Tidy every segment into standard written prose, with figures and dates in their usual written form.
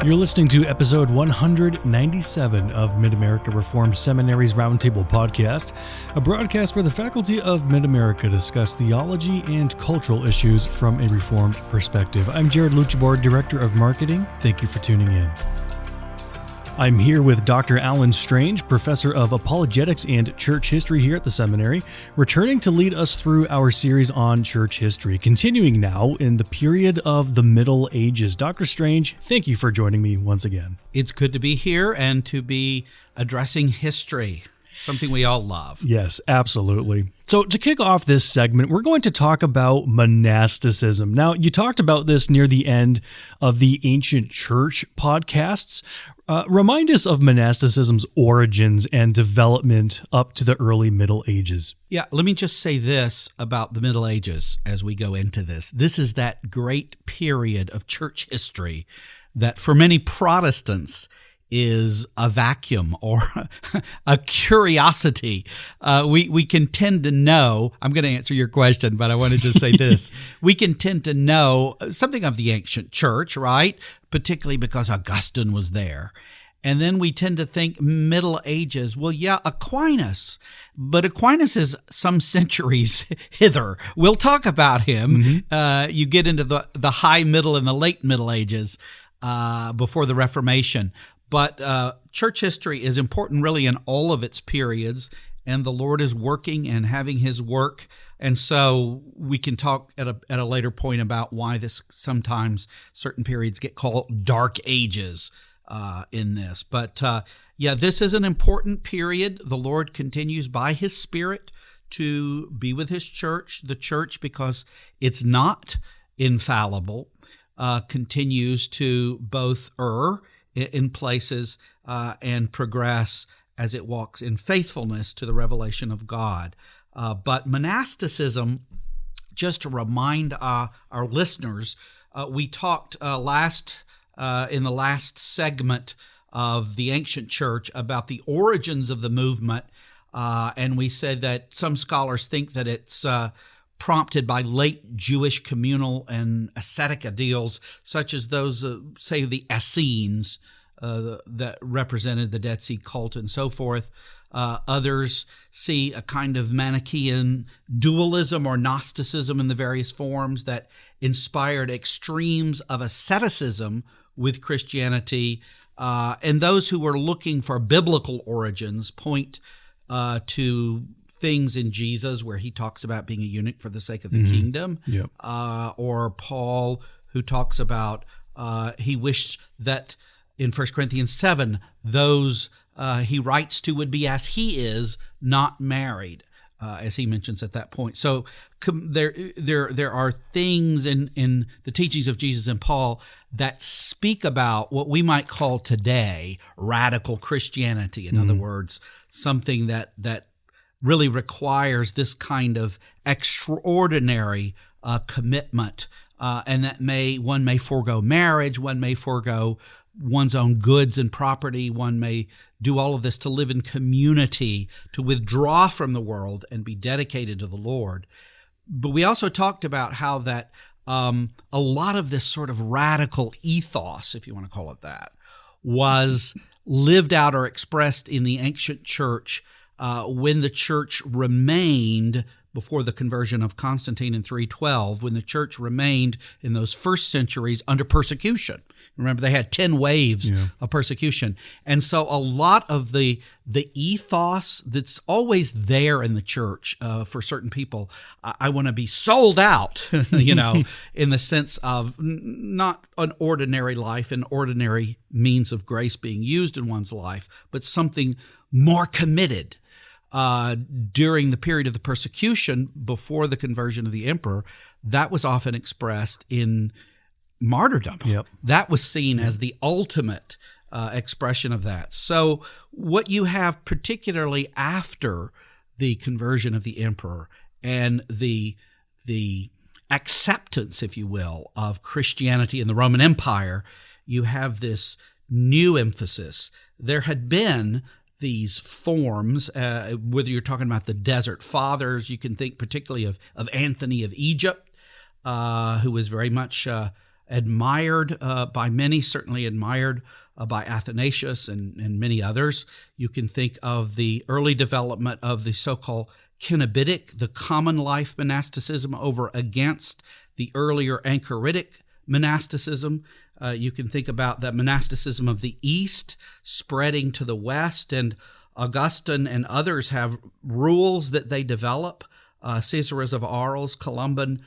You're listening to episode 197 of Mid-America Reformed Seminary's Roundtable Podcast, a broadcast where the faculty of Mid-America discuss theology and cultural issues from a Reformed perspective. I'm Jared Luchabor, Director of Marketing. Thank you for tuning in. I'm here with Dr. Alan Strange, Professor of Apologetics and Church History here at the seminary, returning to lead us through our series on church history, continuing now in the period of the Middle Ages. Dr. Strange, thank you for joining me once again. It's good to be here and to be addressing history, something we all love. Yes, absolutely. So to kick off this segment, we're going to talk about monasticism. Now, you talked about this near the end of the Ancient Church podcasts. Remind us of monasticism's origins and development up to the early Middle Ages. Yeah, let me just say this about the Middle Ages as we go into this. This is that great period of church history that for many Protestants is a vacuum or a curiosity. We can tend to know, I'm going to answer your question, but I want to just say this. We can tend to know something of the ancient church, right? Particularly because Augustine was there. And then we tend to think Middle Ages, well, yeah, Aquinas, but Aquinas is some centuries hither. We'll talk about him. Mm-hmm. You get into the high middle and the late Middle Ages before the Reformation. But church history is important really in all of its periods, and the Lord is working and having his work. And so we can talk at a later point about why this sometimes certain periods get called dark ages in this. But this is an important period. The Lord continues by his Spirit to be with his church. The church, because it's not infallible, continues to both err in places and progress as it walks in faithfulness to the revelation of God. But monasticism, just to remind our listeners, we talked in the last segment of the ancient church about the origins of the movement, and we said that some scholars think that it's prompted by late Jewish communal and ascetic ideals, such as those, say, the Essenes that represented the Dead Sea cult and so forth. Others see a kind of Manichaean dualism or Gnosticism in the various forms that inspired extremes of asceticism with Christianity. And those who were looking for biblical origins point to things in Jesus where he talks about being a eunuch for the sake of the kingdom, or Paul who talks about he wished that in 1 Corinthians 7 those he writes to would be as he is, not married, as he mentions at that point. So there are things in the teachings of Jesus and Paul that speak about what we might call today radical Christianity. In other words, something that really requires this kind of extraordinary commitment, and that one may forego marriage, one may forego one's own goods and property, one may do all of this to live in community, to withdraw from the world and be dedicated to the Lord. But we also talked about how that a lot of this sort of radical ethos, if you want to call it that, was lived out or expressed in the ancient church when the church remained, before the conversion of Constantine in 312, when the church remained in those first centuries under persecution. Remember, they had 10 waves of persecution. And so a lot of the ethos that's always there in the church for certain people, I want to be sold out, in the sense of not an ordinary life and ordinary means of grace being used in one's life, but something more committed. During the period of the persecution before the conversion of the emperor, that was often expressed in martyrdom. That was seen as the ultimate expression of that. So what you have particularly after the conversion of the emperor and the acceptance, if you will, of Christianity in the Roman Empire, you have this new emphasis. There had been these forms, whether you're talking about the Desert Fathers, you can think particularly of Anthony of Egypt, who was very much admired by many, certainly admired by Athanasius and many others. You can think of the early development of the so-called Cenobitic, the common life monasticism, over against the earlier Anchoritic monasticism. You can think about the monasticism of the East spreading to the West, and Augustine and others have rules that they develop. Caesarus of Arles, Columban,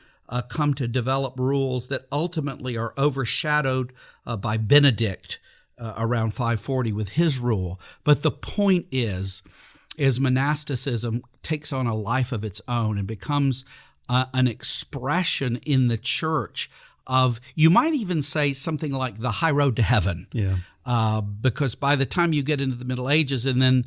come to develop rules that ultimately are overshadowed by Benedict around 540 with his rule. But the point is monasticism takes on a life of its own and becomes an expression in the church of, you might even say, something like the high road to heaven. Yeah. Because by the time you get into the Middle Ages, and then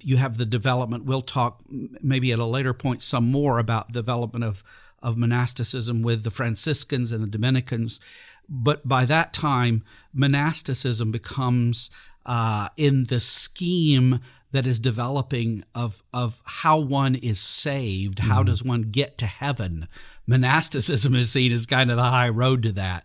you have the development, we'll talk maybe at a later point some more about the development of monasticism with the Franciscans and the Dominicans. But by that time, monasticism becomes in the scheme that is developing of how one is saved, how does one get to heaven. Monasticism is seen as kind of the high road to that.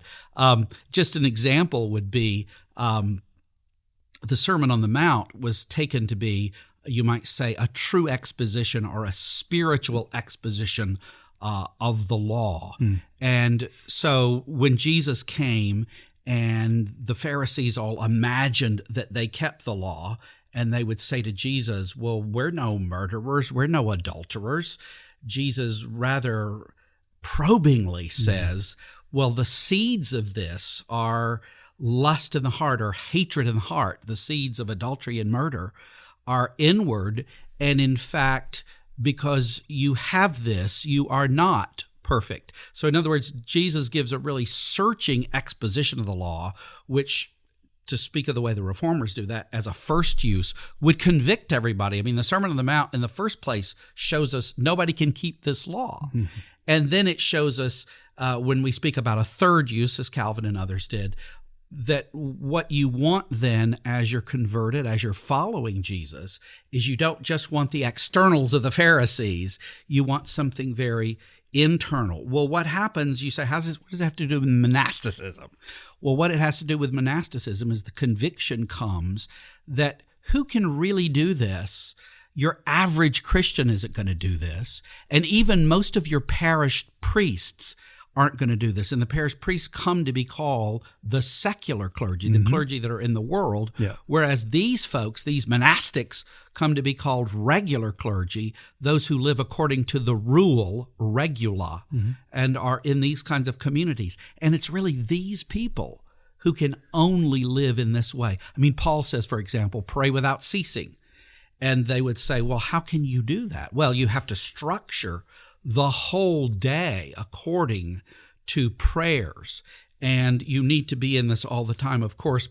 Just an example would be the Sermon on the Mount was taken to be, you might say, a true exposition or a spiritual exposition of the law. And so when Jesus came and the Pharisees all imagined that they kept the law, and they would say to Jesus, well, we're no murderers, we're no adulterers. Jesus rather probingly says, well, the seeds of this are lust in the heart or hatred in the heart. The seeds of adultery and murder are inward, and in fact, because you have this, you are not perfect. So in other words, Jesus gives a really searching exposition of the law, which, to speak of the way the reformers do that as a first use, would convict everybody. I mean, the Sermon on the Mount in the first place shows us nobody can keep this law. And then it shows us when we speak about a third use, as Calvin and others did, that what you want then as you're converted, as you're following Jesus, is you don't just want the externals of the Pharisees. You want something very internal. Well, what happens, you say, what does it have to do with monasticism? Well, what it has to do with monasticism is the conviction comes that who can really do this? Your average Christian isn't going to do this. And even most of your parish priests aren't going to do this. And the parish priests come to be called the secular clergy, the clergy that are in the world, whereas these folks, these monastics, come to be called regular clergy, those who live according to the rule, regula, and are in these kinds of communities. And it's really these people who can only live in this way. I mean, Paul says, for example, pray without ceasing. And they would say, well, how can you do that? Well, you have to structure the whole day according to prayers. And you need to be in this all the time. Of course,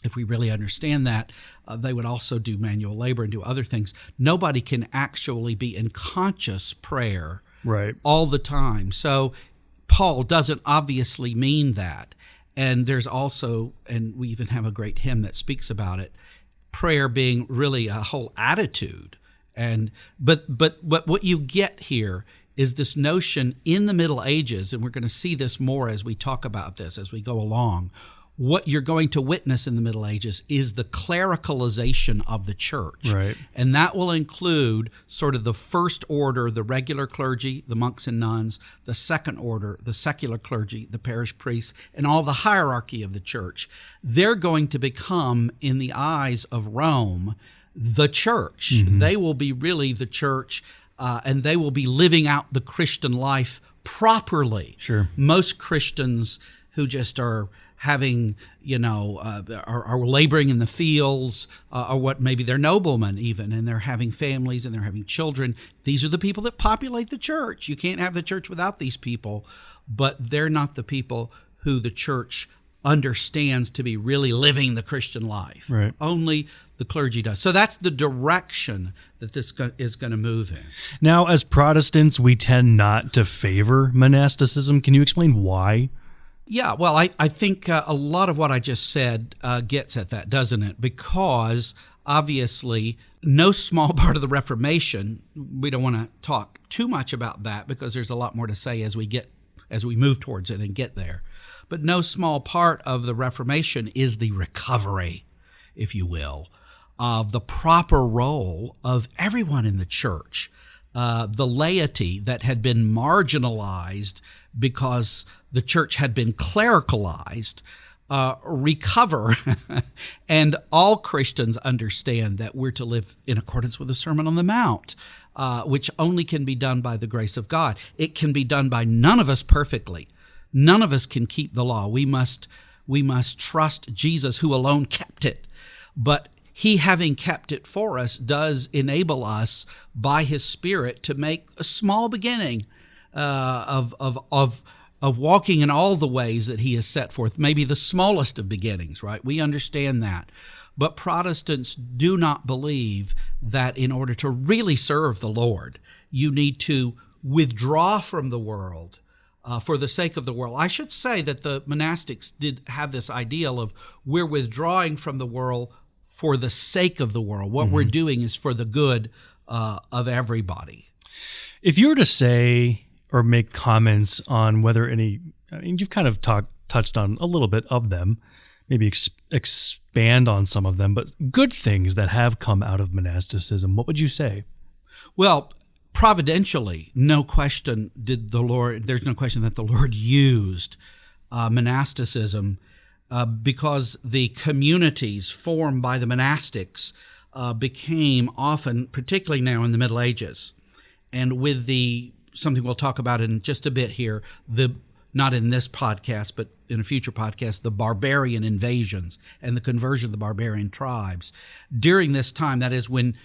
if we really understand that, they would also do manual labor and do other things. Nobody can actually be in conscious prayer all the time. So Paul doesn't obviously mean that. And there's also, and we even have a great hymn that speaks about it, prayer being really a whole attitude. And but what you get here is this notion in the Middle Ages, and we're going to see this more as we talk about this as we go along. What you're going to witness in the Middle Ages is the clericalization of the church. And that will include sort of the first order, the regular clergy, the monks and nuns, the second order, the secular clergy, the parish priests, and all the hierarchy of the church. They're going to become, in the eyes of Rome, the church. They will be really the church, and they will be living out the Christian life properly. Most Christians who just are having, are laboring in the fields, or what maybe they're noblemen even, and they're having families and they're having children. These are the people that populate the church. You can't have the church without these people, but they're not the people who the church understands to be really living the Christian life. Only the clergy does. So that's the direction that this is going to move in. Now, as Protestants, we tend not to favor monasticism. Can you explain why? Yeah, well, I think a lot of what I just said gets at that, doesn't it? Because obviously, no small part of the Reformation, we don't want to talk too much about that because there's a lot more to say as we move towards it and get there. But no small part of the Reformation is the recovery, if you will, of the proper role of everyone in the church. The laity that had been marginalized because the church had been clericalized recover, and all Christians understand that we're to live in accordance with the Sermon on the Mount, which only can be done by the grace of God. It can be done by none of us perfectly. None of us can keep the law. We must trust Jesus, who alone kept it. But he, having kept it for us, does enable us by his Spirit to make a small beginning of walking in all the ways that he has set forth, maybe the smallest of beginnings, right? We understand that. But Protestants do not believe that in order to really serve the Lord, you need to withdraw from the world for the sake of the world. I should say that the monastics did have this ideal of we're withdrawing from the world for the sake of the world. What we're doing is for the good of everybody. If you were to say or make comments on whether any, I mean, you've kind of touched on a little bit of them, maybe expand on some of them, but good things that have come out of monasticism, what would you say? Well, providentially, no question there's no question that the Lord used monasticism because the communities formed by the monastics became often, particularly now in the Middle Ages, and with something we'll talk about in just a bit here, not in this podcast, but in a future podcast, the barbarian invasions and the conversion of the barbarian tribes. During this time, that is when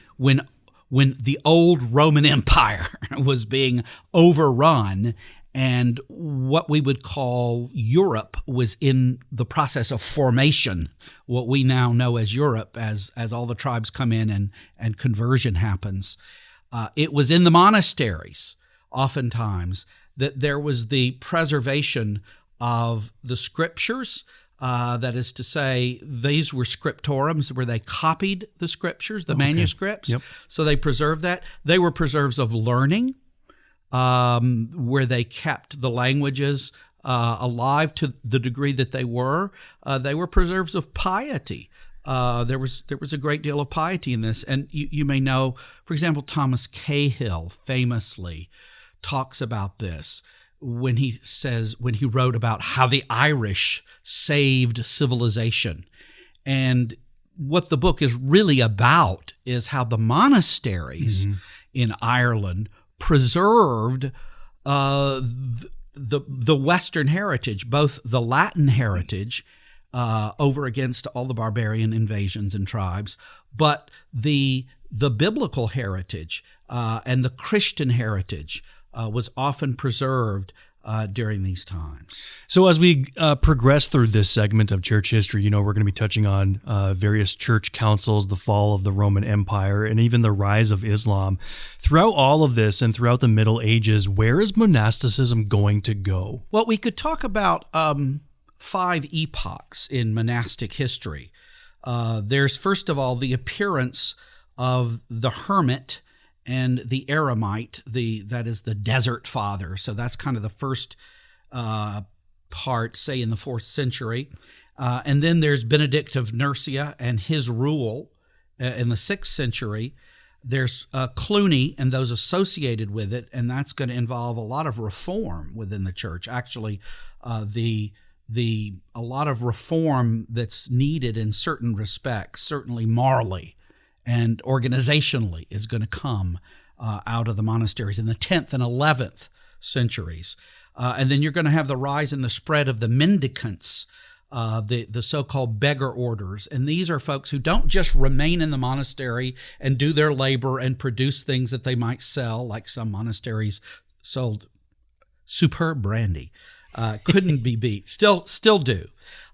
the old Roman Empire was being overrun and what we would call Europe was in the process of formation, what we now know as Europe, as all the tribes come in and conversion happens. It was in the monasteries, oftentimes, that there was the preservation of the scriptures. That is to say, these were scriptoriums where they copied the scriptures, the manuscripts. Yep. So they preserved that. They were preserves of learning, where they kept the languages alive to the degree that they were. They were preserves of piety. There was a great deal of piety in this. And you may know, for example, Thomas Cahill famously talks about this when he wrote about how the Irish saved civilization. And what the book is really about is how the monasteries in Ireland preserved the Western heritage, both the Latin heritage over against all the barbarian invasions and tribes, but the biblical heritage and the Christian heritage was often preserved during these times. So as we progress through this segment of church history, we're going to be touching on various church councils, the fall of the Roman Empire, and even the rise of Islam. Throughout all of this and throughout the Middle Ages, where is monasticism going to go? Well, we could talk about 5 epochs in monastic history. There's, first of all, the appearance of the hermit and the eremite, that is the desert father. So that's kind of the first part, say in the 4th century. And then there's Benedict of Nursia and his rule in the 6th century. There's Cluny and those associated with it, and that's going to involve a lot of reform within the church. Actually, a lot of reform that's needed in certain respects, certainly morally and organizationally, is going to come out of the monasteries in the 10th and 11th centuries. And then you're going to have the rise and the spread of the mendicants, the so-called beggar orders. And these are folks who don't just remain in the monastery and do their labor and produce things that they might sell, like some monasteries sold superb brandy. Couldn't be beat. Still do.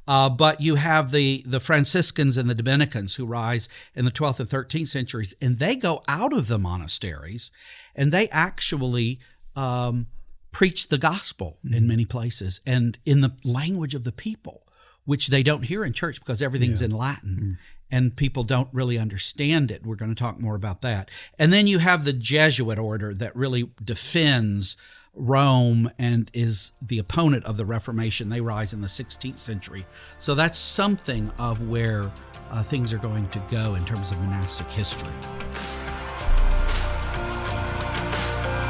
But you have the Franciscans and the Dominicans who rise in the 12th and 13th centuries, and they go out of the monasteries, and they actually preach the gospel in many places and in the language of the people, which they don't hear in church because everything's in Latin, and people don't really understand it. We're going to talk more about that. And then you have the Jesuit order that really defends Rome and is the opponent of the Reformation. They rise in the 16th century. So that's something of where things are going to go in terms of monastic history.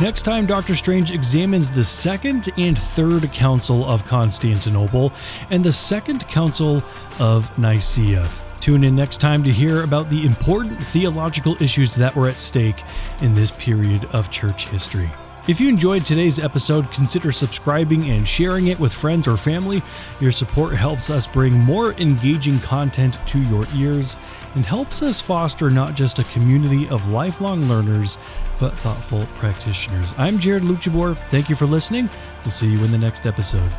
Next time, Dr. Strange examines the Second and Third Council of Constantinople and the Second Council of Nicaea. Tune in next time to hear about the important theological issues that were at stake in this period of church history. If you enjoyed today's episode, consider subscribing and sharing it with friends or family. Your support helps us bring more engaging content to your ears and helps us foster not just a community of lifelong learners, but thoughtful practitioners. I'm Jared Luchabor. Thank you for listening. We'll see you in the next episode.